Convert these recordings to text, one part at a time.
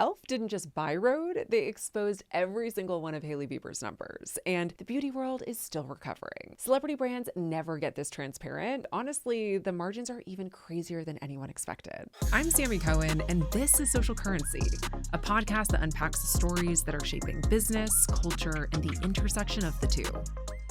e.l.f. didn't just buy Rhode, they exposed every single one of Hailey Bieber's numbers, and the beauty world is still recovering. Celebrity brands never get this transparent. Honestly, the margins are even crazier than anyone expected. I'm Sammi Cohen, and this is Social Currency, a podcast that unpacks the stories that are shaping business, culture, and the intersection of the two.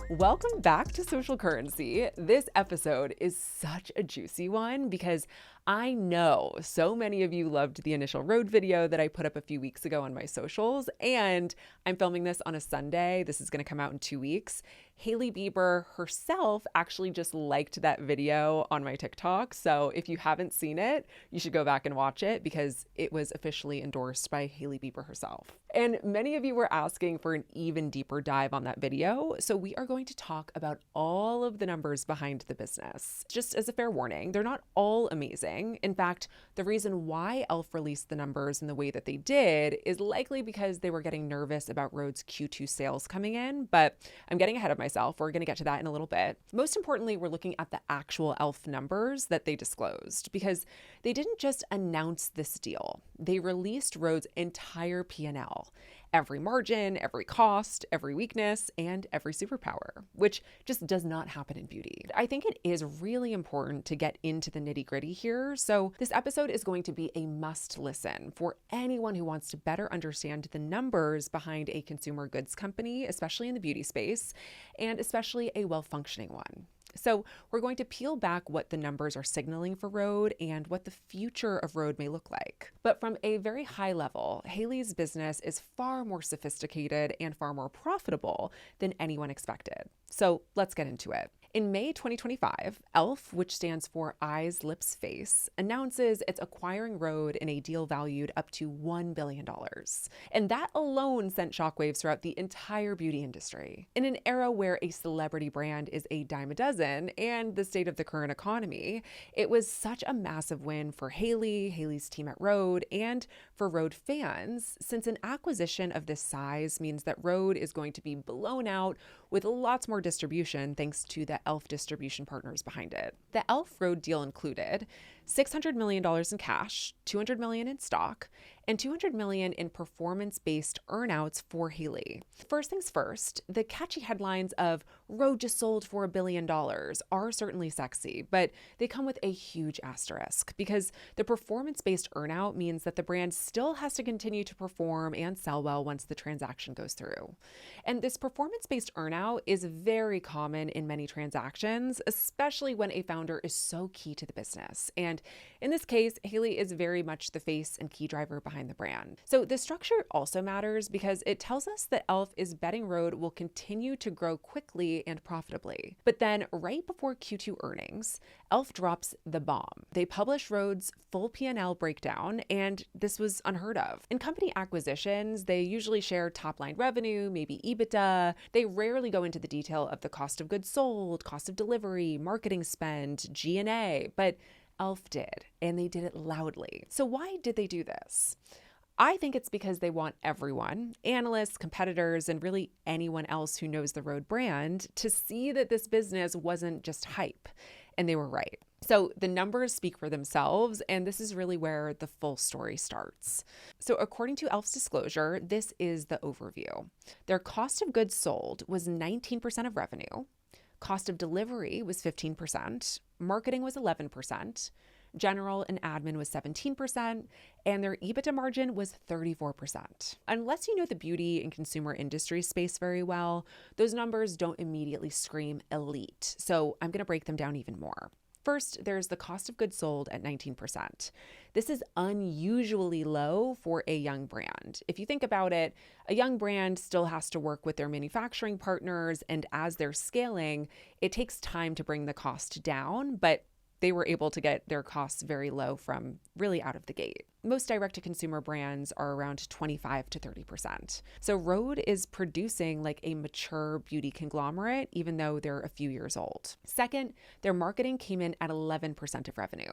Welcome back to Social Currency. This episode is such a juicy one because I know so many of you loved the initial Rhode video that I put up a few weeks ago on my socials, and I'm filming this on a Sunday. This is going to come out in 2 weeks. Hailey Bieber herself actually just liked that video on my TikTok. So if you haven't seen it, you should go back and watch it because it was officially endorsed by Hailey Bieber herself. And many of you were asking for an even deeper dive on that video. So we are going to talk about all of the numbers behind the business. Just as a fair warning, they're not all amazing. In fact, the reason why e.l.f. released the numbers in the way that they did is likely because they were getting nervous about Rhode's Q2 sales coming in, but I'm getting ahead of myself. We're going to get to that in a little bit. Most importantly, we're looking at the actual e.l.f. numbers that they disclosed because they didn't just announce this deal. They released Rhode's entire P&L. Every margin, every cost, every weakness, and every superpower, which just does not happen in beauty. I think it is really important to get into the nitty-gritty here, so this episode is going to be a must listen for anyone who wants to better understand the numbers behind a consumer goods company, especially in the beauty space, and especially a well-functioning one. So we're going to peel back what the numbers are signaling for Rhode and what the future of Rhode may look like. But from a very high level, Hailey's business is far more sophisticated and far more profitable than anyone expected. So let's get into it. In May 2025, e.l.f., which stands for Eyes, Lips, Face, announces it's acquiring Rhode in a deal valued up to $1 billion. And that alone sent shockwaves throughout the entire beauty industry. In an era where a celebrity brand is a dime a dozen and the state of the current economy, it was such a massive win for Hailey, Hailey's team at Rhode, and for Rhode fans, since an acquisition of this size means that Rhode is going to be blown out with lots more distribution thanks to the e.l.f. distribution partners behind it. The e.l.f. Rhode deal included $600 million in cash, $200 million in stock, and $200 million in performance-based earnouts for Hailey. First things first, the catchy headlines of Rhode just sold for $1 billion are certainly sexy, but they come with a huge asterisk because the performance-based earnout means that the brand still has to continue to perform and sell well once the transaction goes through. And this performance-based earnout is very common in many transactions, especially when a founder is so key to the business. And in this case, Hailey is very much the face and key driver behind the brand. So the structure also matters because it tells us that e.l.f. is betting Rhode will continue to grow quickly and profitably. But then right before Q2 earnings, e.l.f. drops the bomb. They publish Rhode's full P&L breakdown, and this was unheard of. In company acquisitions, they usually share top-line revenue, maybe EBITDA. They rarely go into the detail of the cost of goods sold, cost of delivery, marketing spend, G&A, but e.l.f. did, and they did it loudly. So why did they do this? I think it's because they want everyone, analysts, competitors, and really anyone else who knows the Rhode brand, to see that this business wasn't just hype. And they were right. So the numbers speak for themselves, and this is really where the full story starts. So according to e.l.f.'s disclosure, this is the overview. Their cost of goods sold was 19% of revenue. Cost of delivery was 15%, marketing was 11%, general and admin was 17%, and their EBITDA margin was 34%. Unless you know the beauty and consumer industry space very well, those numbers don't immediately scream elite. So I'm going to break them down even more. First, there's the cost of goods sold at 19%. This is unusually low for a young brand. If you think about it, a young brand still has to work with their manufacturing partners, and as they're scaling, it takes time to bring the cost down, but they were able to get their costs very low from really out of the gate. Most direct-to-consumer brands are around 25 to 30%. So Rhode is producing like a mature beauty conglomerate, even though they're a few years old. Second, their marketing came in at 11% of revenue.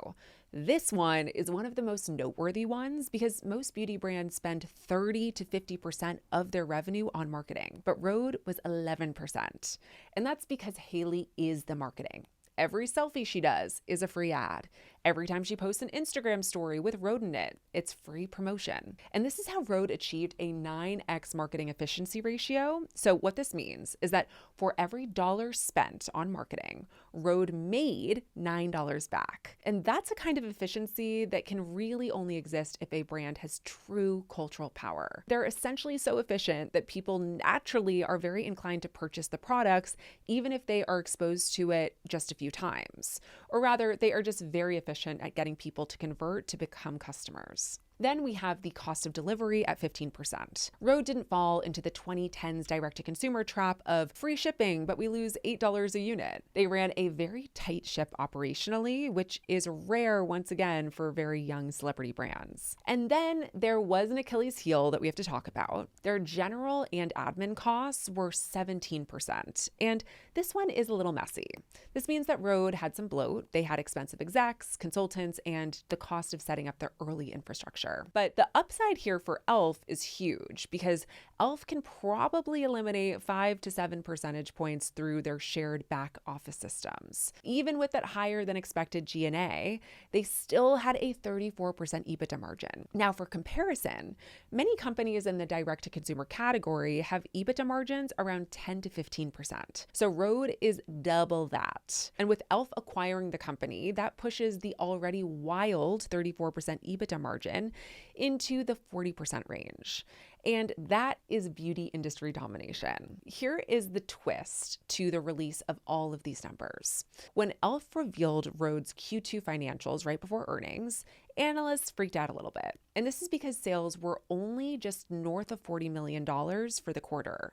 This one is one of the most noteworthy ones because most beauty brands spend 30 to 50% of their revenue on marketing, but Rhode was 11%. And that's because Hailey is the marketing. Every selfie she does is a free ad. Every time she posts an Instagram story with Rhode in it, it's free promotion. And this is how Rhode achieved a 9x marketing efficiency ratio. So what this means is that for every dollar spent on marketing, Rhode made $9 back. And that's a kind of efficiency that can really only exist if a brand has true cultural power. They're essentially so efficient that people naturally are very inclined to purchase the products, even if they are exposed to it just a few times. Or rather, they are just very efficient at getting people to convert to become customers. Then we have the cost of delivery at 15%. Rhode didn't fall into the 2010s direct-to-consumer trap of free shipping, but we lose $8 a unit. They ran a very tight ship operationally, which is rare once again for very young celebrity brands. And then there was an Achilles heel that we have to talk about. Their general and admin costs were 17%. And this one is a little messy. This means that Rhode had some bloat. They had expensive execs, consultants, and the cost of setting up their early infrastructure. But the upside here for e.l.f. is huge because e.l.f. can probably eliminate 5 to 7 percentage points through their shared back office systems. Even with that higher than expected G&A, they still had a 34% EBITDA margin. Now for comparison, many companies in the direct-to-consumer category have EBITDA margins around 10 to 15%. So Rhode is double that. And with e.l.f. acquiring the company, that pushes the already wild 34% EBITDA margin into the 40% range. And that is beauty industry domination. Here is the twist to the release of all of these numbers. When e.l.f. revealed Rhode's Q2 financials right before earnings, analysts freaked out a little bit. And this is because sales were only just north of $40 million for the quarter.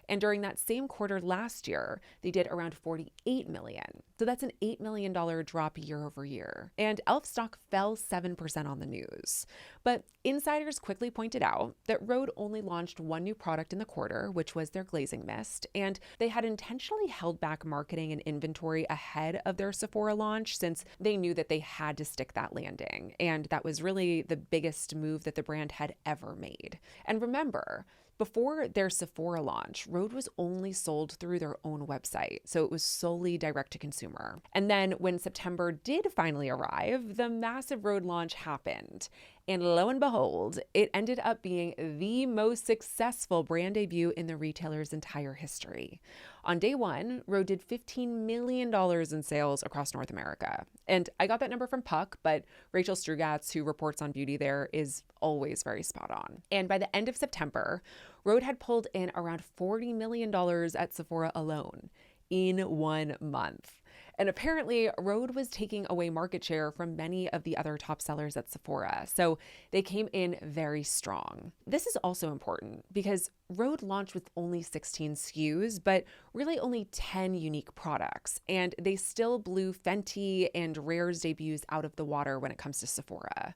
And during that same quarter last year, they did around $48 million. So that's an $8 million drop year over year. And e.l.f. stock fell 7% on the news. But insiders quickly pointed out that Rhode only launched one new product in the quarter, which was their glazing mist. And they had intentionally held back marketing and inventory ahead of their Sephora launch since they knew that they had to stick that landing. And that was really the biggest move that the brand had ever made. And remember, before their Sephora launch, Rhode was only sold through their own website, so it was solely direct to consumer. And then when September did finally arrive, the massive Rhode launch happened. And lo and behold, it ended up being the most successful brand debut in the retailer's entire history. On day one, Rhode did $15 million in sales across North America. And I got that number from Puck, but Rachel Strugatz, who reports on beauty there, is always very spot on. And by the end of September, Rhode had pulled in around $40 million at Sephora alone in 1 month. And apparently, Rhode was taking away market share from many of the other top sellers at Sephora, so they came in very strong. This is also important because Rhode launched with only 16 SKUs, but really only 10 unique products, and they still blew Fenty and Rare's debuts out of the water when it comes to Sephora.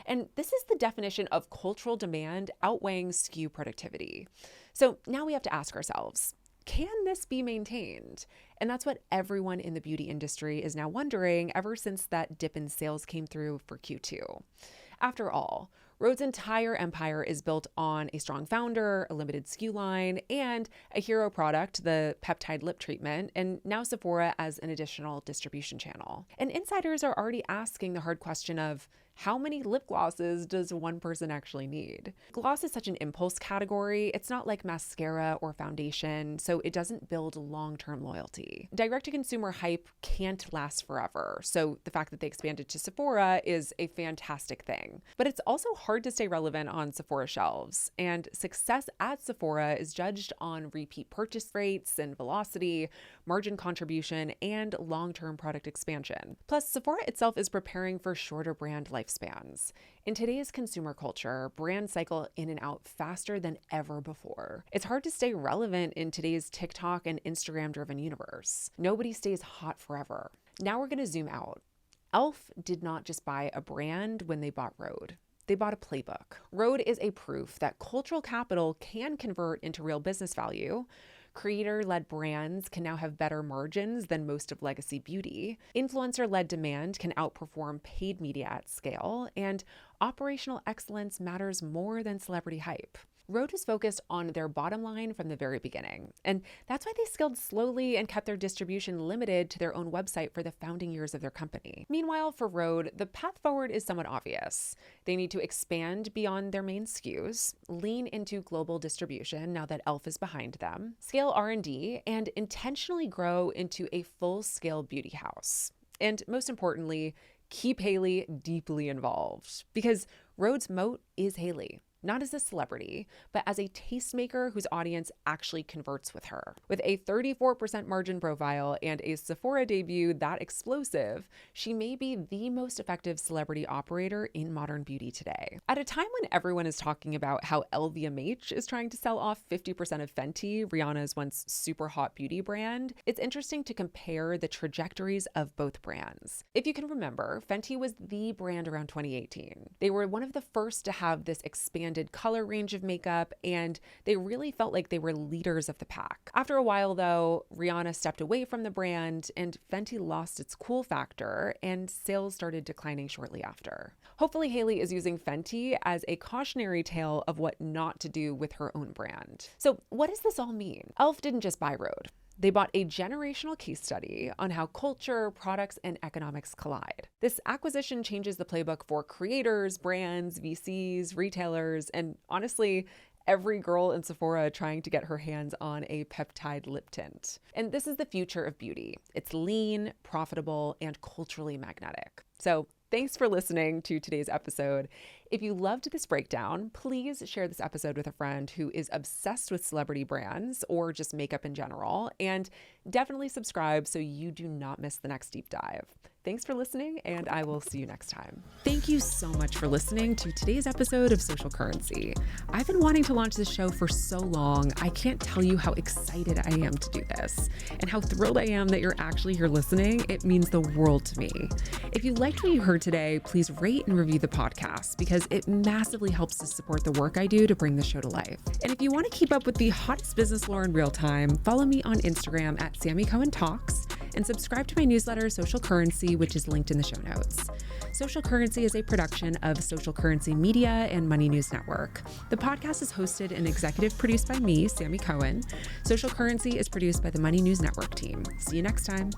And this is the definition of cultural demand outweighing SKU productivity. So now we have to ask ourselves, can this be maintained? And that's what everyone in the beauty industry is now wondering ever since that dip in sales came through for Q2. After all, Rhode's entire empire is built on a strong founder, a limited SKU line, and a hero product, the peptide lip treatment, and now Sephora as an additional distribution channel. And insiders are already asking the hard question of, how many lip glosses does one person actually need? Gloss is such an impulse category. It's not like mascara or foundation, so it doesn't build long-term loyalty. Direct-to-consumer hype can't last forever, so the fact that they expanded to Sephora is a fantastic thing. But it's also hard to stay relevant on Sephora shelves, and success at Sephora is judged on repeat purchase rates and velocity, margin contribution, and long-term product expansion. Plus, Sephora itself is preparing for shorter brand lifespans. In today's consumer culture, brands cycle in and out faster than ever before. It's hard to stay relevant in today's TikTok and Instagram-driven universe. Nobody stays hot forever. Now we're going to zoom out. e.l.f. did not just buy a brand when they bought Rhode. They bought a playbook. Rhode is a proof that cultural capital can convert into real business value. Creator-led brands can now have better margins than most of legacy beauty. Influencer-led demand can outperform paid media at scale. And operational excellence matters more than celebrity hype. Rhode was focused on their bottom line from the very beginning, and that's why they scaled slowly and kept their distribution limited to their own website for the founding years of their company. Meanwhile, for Rhode, the path forward is somewhat obvious. They need to expand beyond their main SKUs, lean into global distribution now that e.l.f. is behind them, scale R&D, and intentionally grow into a full-scale beauty house. And most importantly, keep Hailey deeply involved, because Rhode's moat is Hailey. Not as a celebrity, but as a tastemaker whose audience actually converts with her. With a 34% margin profile and a Sephora debut that explosive, she may be the most effective celebrity operator in modern beauty today. At a time when everyone is talking about how LVMH is trying to sell off 50% of Fenty, Rihanna's once super hot beauty brand, it's interesting to compare the trajectories of both brands. If you can remember, Fenty was the brand around 2018. They were one of the first to have this expanded color range of makeup, and they really felt like they were leaders of the pack. After a while, though, Rihanna stepped away from the brand, and Fenty lost its cool factor, and sales started declining shortly after. Hopefully, Hailey is using Fenty as a cautionary tale of what not to do with her own brand. So what does this all mean? e.l.f. didn't just buy Rhode. They bought a generational case study on how culture, products, and economics collide. This acquisition changes the playbook for creators, brands, VCs, retailers, and honestly, every girl in Sephora trying to get her hands on a peptide lip tint. And this is the future of beauty. It's lean, profitable, and culturally magnetic. So thanks for listening to today's episode. If you loved this breakdown, please share this episode with a friend who is obsessed with celebrity brands or just makeup in general, and definitely subscribe so you do not miss the next deep dive. Thanks for listening, and I will see you next time. Thank you so much for listening to today's episode of Social Currency. I've been wanting to launch this show for so long. I can't tell you how excited I am to do this and how thrilled I am that you're actually here listening. It means the world to me. If you liked what you heard today, please rate and review the podcast because it massively helps to support the work I do to bring the show to life. And if you want to keep up with the hottest business lore in real time, follow me on Instagram at Sammi Cohen Talks and subscribe to my newsletter, Social Currency, which is linked in the show notes. Social Currency is a production of Social Currency Media and Money News Network. The podcast is hosted and executive produced by me, Sammi Cohen. Social Currency is produced by the Money News Network team. See you next time.